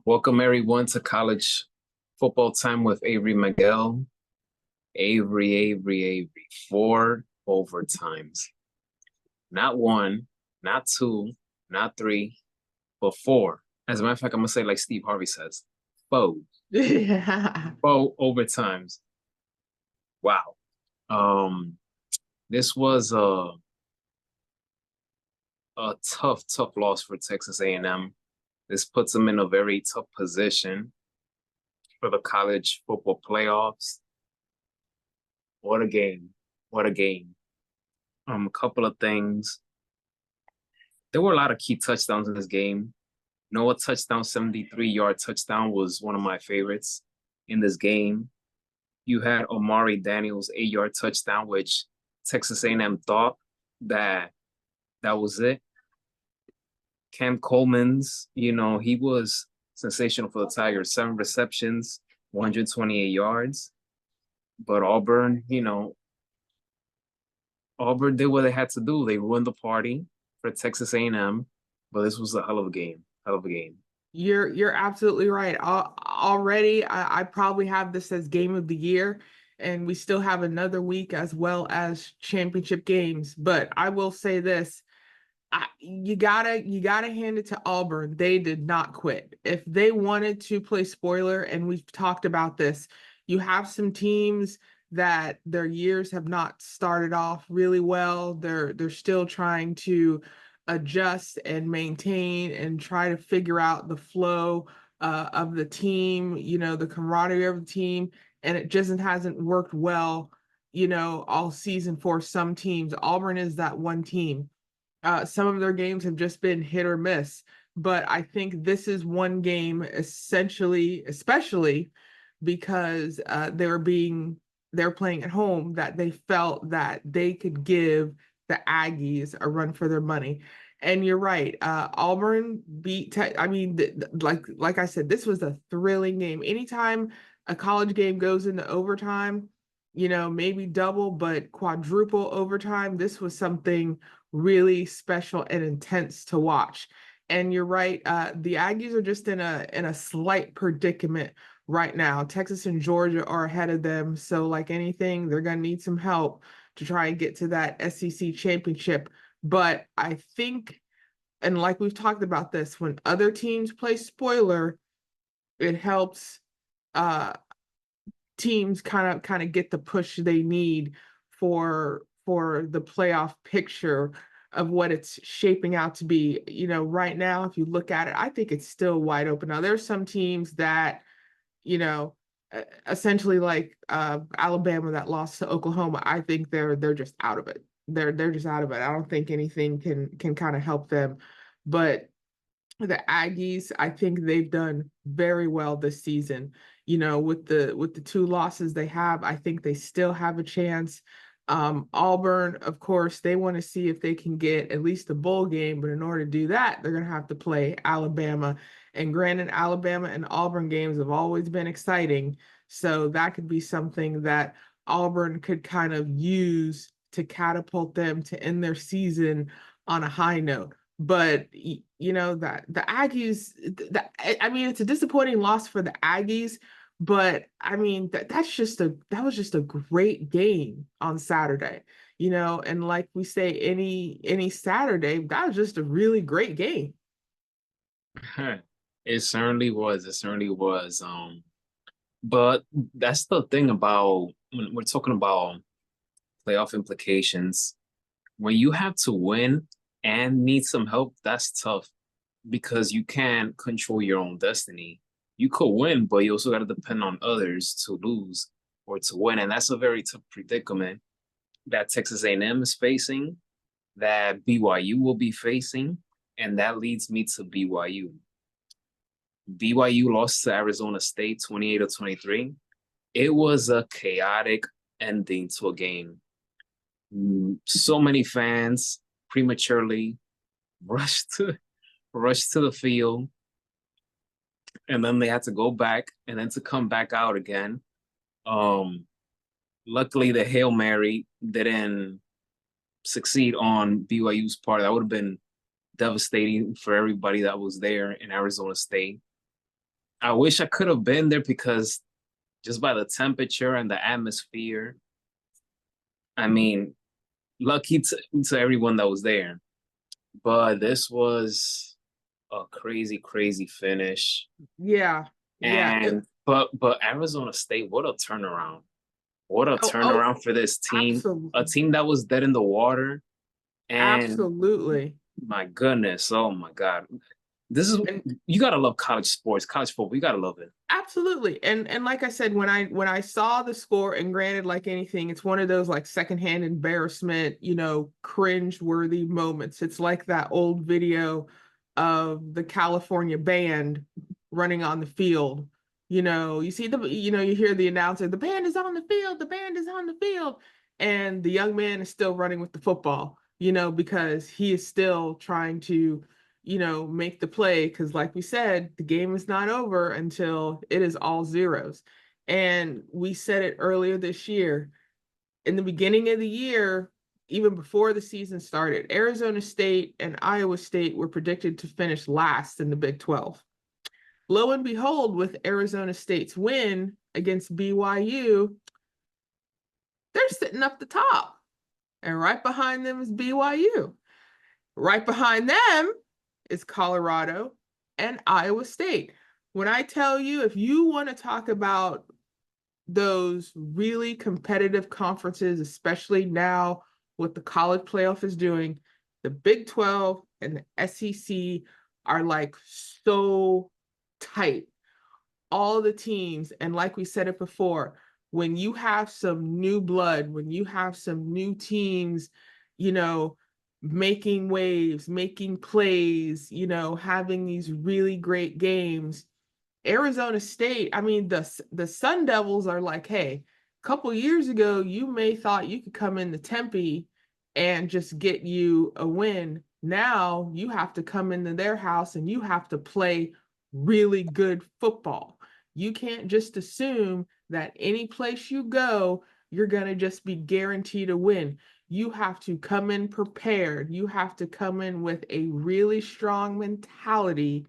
Welcome everyone to college football time with Avery Miguel. Avery. Four overtimes. Not one, not two, not three, but four. As a matter of fact, I'm gonna say like Steve Harvey says, four. Yeah. Four overtimes. Wow. Um, this was a tough loss for Texas A&M. This puts them in a very tough position for the college football playoffs. What a game. What a game. A couple of things. There were a lot of key touchdowns in this game. Noah touchdown, 73-yard touchdown was one of my favorites in this game. You had Omari Daniels' 8-yard touchdown, which Texas A&M thought that that was it. Cam Coleman's, he was sensational for the Tigers. 7 receptions, 128 yards. But Auburn did what they had to do. They ruined the party for Texas A&M, but this was a hell of a game. Hell of a game. You're absolutely right. Already, I probably have this as game of the year, and we still have another week as well as championship games. But I will say this. You gotta hand it to Auburn. They did not quit. If they wanted to play spoiler, and we've talked about this, you have some teams that their years have not started off really well. They're still trying to adjust and maintain and try to figure out the flow of the team, the camaraderie of the team, and it just hasn't worked well, all season for some teams. Auburn is that one team. Some of their games have just been hit or miss, but I think this is one game essentially, especially because they're playing at home, that they felt that they could give the Aggies a run for their money. And you're right, Auburn beat. I mean, like I said, this was a thrilling game. Anytime a college game goes into overtime, maybe double, but quadruple overtime, this was something really special and intense to watch. And you're right, the Aggies are just in a slight predicament right now. Texas and Georgia are ahead of them, so like anything, they're gonna need some help to try and get to that SEC championship. But I think, and like we've talked about this, when other teams play spoiler, it helps uh teams kind of get the push they need for the playoff picture of what it's shaping out to be. Right now, if you look at it, I think it's still wide open. Now, there's some teams that, essentially like Alabama that lost to Oklahoma. I think they're just out of it. They're just out of it. I don't think anything can kind of help them. But the Aggies, I think they've done very well this season. With the two losses they have, I think they still have a chance. Auburn, of course, they want to see if they can get at least a bowl game, but in order to do that, they're going to have to play Alabama. And granted, Alabama and Auburn games have always been exciting, so that could be something that Auburn could kind of use to catapult them to end their season on a high note. But that the Aggies, I mean, it's a disappointing loss for the Aggies, but I mean that was just a great game on Saturday, and like we say, any Saturday, that was just a really great game. It certainly was. It certainly was. But that's the thing about when we're talking about playoff implications. When you have to win and need some help, that's tough because you can't control your own destiny. You could win, but you also got to depend on others to lose or to win, and that's a very tough predicament that Texas A&M is facing, that BYU will be facing, and that leads me to BYU. BYU lost to Arizona State 28-23. It was a chaotic ending to a game. So many fans prematurely rushed to rushed to the field, and then they had to go back and then to come back out again. Um, Luckily, the Hail Mary didn't succeed on BYU's part. That would have been devastating for everybody that was there in Arizona State. I wish I could have been there because just by the temperature and the atmosphere, I mean, lucky to everyone that was there. But this was a crazy, crazy finish. Yeah, yeah. And but Arizona State, what a turnaround. What a Oh, turnaround for this team. A absolutely, team that was dead in the water. And absolutely. my goodness, oh my God. This is And you gotta love college sports, college football. You gotta love it. absolutely. And like I said, when I saw the score, and granted, like anything, it's one of those like secondhand embarrassment, cringe-worthy moments. It's like that old video of the California band running on the field. You see you hear the announcer, the band is on the field, the band is on the field, and the young man is still running with the football, because he is still trying to make the play because, like we said, the game is not over until it is all zeros. And we said it earlier this year, in the beginning of the year, even before the season started, Arizona State and Iowa State were predicted to finish last in the Big 12. Lo and behold, with Arizona State's win against BYU, they're sitting up the top. And right behind them is BYU. Right behind them is Colorado and Iowa State. When I tell you, if you want to talk about those really competitive conferences, especially now what the college playoff is doing, the Big 12 and the SEC are like so tight. All the teams, and like we said it before, when you have some new blood, when you have some new teams, you know, making waves, making plays, having these really great games. Arizona State, I mean, the Sun Devils are like, hey, a couple years ago, you may thought you could come into Tempe and just get you a win. Now you have to come into their house and you have to play really good football. You can't just assume that any place you go, you're going to just be guaranteed a win. You have to come in prepared. You have to come in with a really strong mentality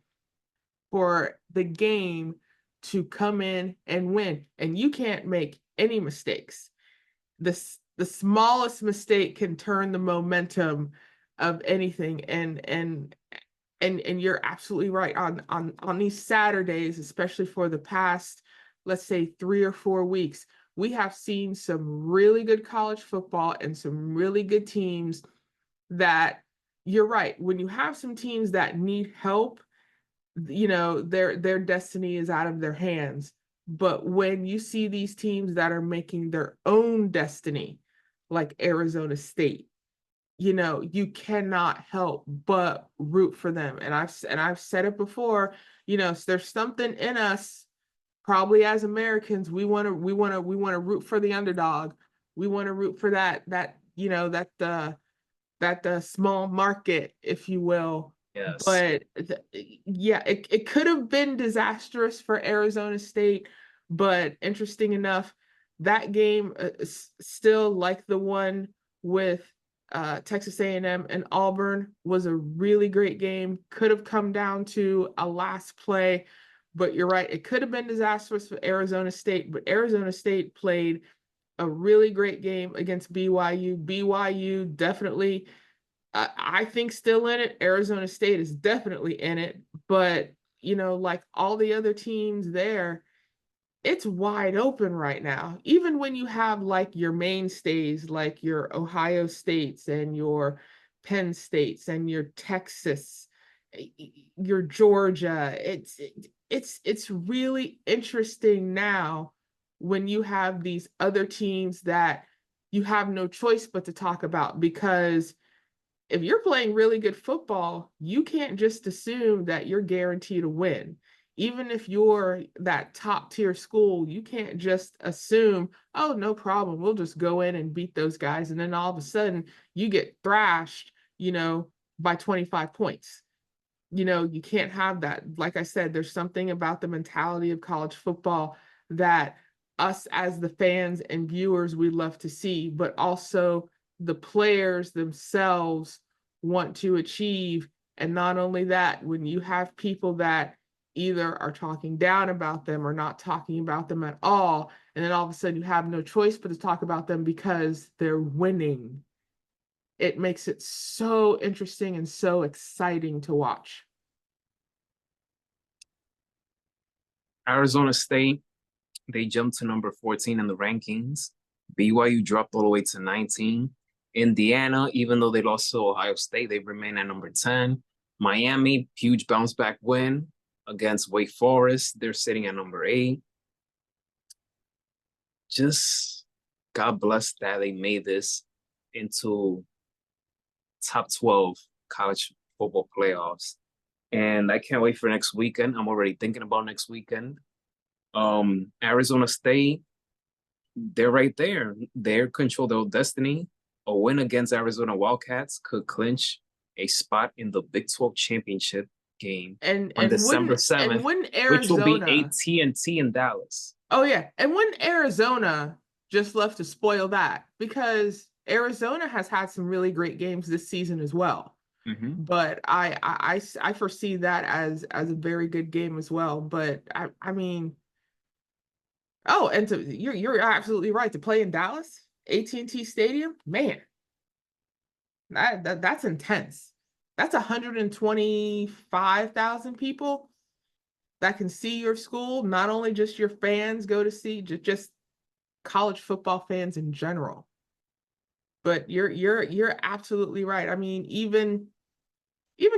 for the game to come in and win. And you can't make any mistakes. The smallest mistake can turn the momentum of anything. And you're absolutely right. On these Saturdays, especially for the past, let's say 3 or 4 weeks, we have seen some really good college football and some really good teams that, you're right, when you have some teams that need help, their destiny is out of their hands. But when you see these teams that are making their own destiny, like Arizona State, you cannot help but root for them. And I've said it before, there's something in us, probably as Americans, we want to root for the underdog. We want to root for that small market, if you will. Yes. But yeah, it could have been disastrous for Arizona State, but interesting enough, that game is still like the one with Texas A&M and Auburn was a really great game. Could have come down to a last play, but you're right, it could have been disastrous for Arizona State, but Arizona State played a really great game against BYU. BYU definitely, I think, still in it. Arizona State is definitely in it, but like all the other teams there, it's wide open right now. Even when you have like your mainstays, like your Ohio States and your Penn States and your Texas, your Georgia, it's really interesting now when you have these other teams that you have no choice but to talk about, because if you're playing really good football, you can't just assume that you're guaranteed a win. Even if you're that top tier school, you can't just assume, oh, no problem, we'll just go in and beat those guys. And then all of a sudden you get thrashed, by 25 points. You can't have that. Like I said, there's something about the mentality of college football that us as the fans and viewers we love to see, but also the players themselves want to achieve. And not only that, when you have people that either are talking down about them or not talking about them at all. And then all of a sudden you have no choice but to talk about them because they're winning. It makes it so interesting and so exciting to watch. Arizona State, they jumped to number 14 in the rankings. BYU dropped all the way to 19. Indiana, even though they lost to Ohio State, they remain at number 10. Miami, huge bounce back win against Wake Forest. They're sitting at number 8. Just God bless that they made this into top 12 college football playoffs. And I can't wait for next weekend. I'm already thinking about next weekend. Arizona State, they're right there. They control their own destiny. A win against Arizona Wildcats could clinch a spot in the Big 12 championship game And on and December when and 7th, when which will be Arizona, AT&T in Dallas. oh yeah, and when Arizona just left to spoil that, because Arizona has had some really great games this season as well. Mm-hmm. But I foresee that as a very good game as well. But I mean, oh, and you're absolutely right, to play in Dallas, AT&T Stadium, man, that's intense. That's 125,000 people that can see your school. Not only just your fans go to see, just college football fans in general. But you're absolutely right. I mean, even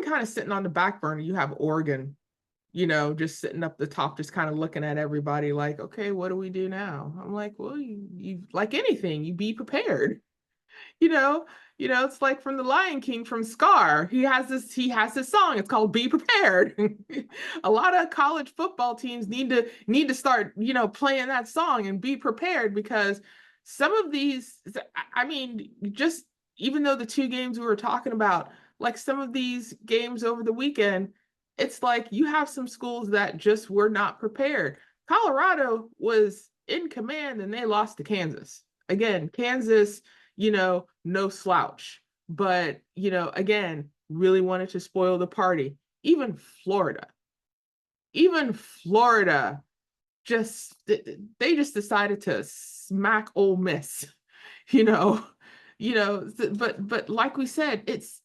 kind of sitting on the back burner, you have Oregon, just sitting up the top, just kind of looking at everybody like, okay, what do we do now? I'm like, well, you like anything, you be prepared. You know, it's like from the Lion King, from Scar. He has this song. It's called "Be Prepared." A lot of college football teams need to start, playing that song and be prepared, because some of these, I mean, just even though the two games we were talking about, like some of these games over the weekend, it's like you have some schools that just were not prepared. Colorado was in command and they lost to Kansas. Again, Kansas, no slouch. But, again, really wanted to spoil the party. Even Florida just they just decided to smack Ole Miss, you know, but like we said, it's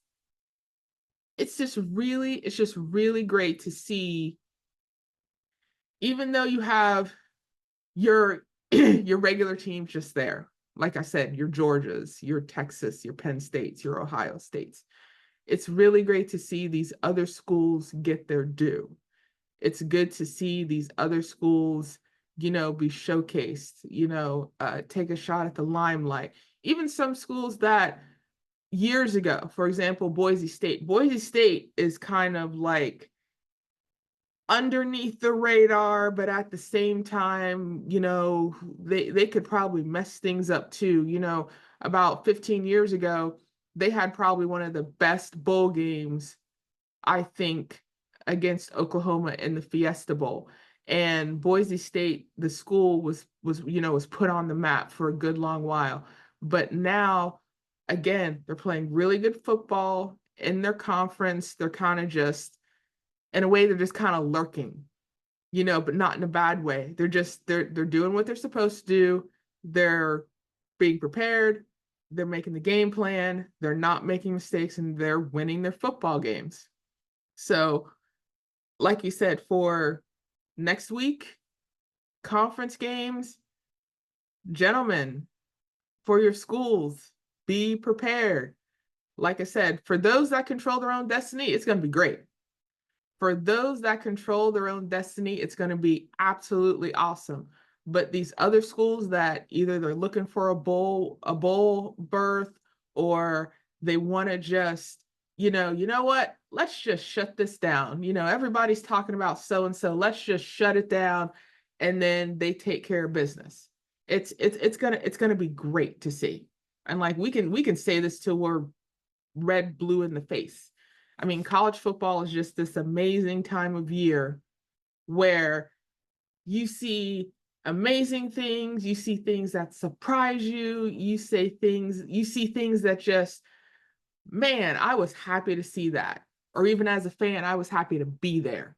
just really great to see, even though you have your your regular teams just there. Like I said, your Georgias, your Texas, your Penn States, your Ohio States. It's really great to see these other schools get their due. It's good to see these other schools, be showcased, take a shot at the limelight. Even some schools that years ago, for example, Boise State. Boise State is kind of like underneath the radar, but at the same time, they could probably mess things up too. About 15 years ago, they had probably one of the best bowl games, I think, against Oklahoma in the Fiesta Bowl. And Boise State, the school was put on the map for a good long while. But now, again, they're playing really good football in their conference. They're kind of just, in a way, they're just kind of lurking, but not in a bad way. They're doing what they're supposed to do. They're being prepared. They're making the game plan. They're not making mistakes, and they're winning their football games. So, like you said, for next week, conference games, gentlemen, for your schools, be prepared. Like I said, for those that control their own destiny, it's going to be great. For those that control their own destiny, it's going to be absolutely awesome. But these other schools that either they're looking for a bowl berth, or they want to just, you know what? Let's just shut this down. Everybody's talking about so and so. Let's just shut it down, and then they take care of business. It's gonna be great to see. And like we can say this till we're red, blue in the face. I mean, college football is just this amazing time of year where you see amazing things, you see things that surprise you, you see things that just, man, I was happy to see that. Or even as a fan, I was happy to be there.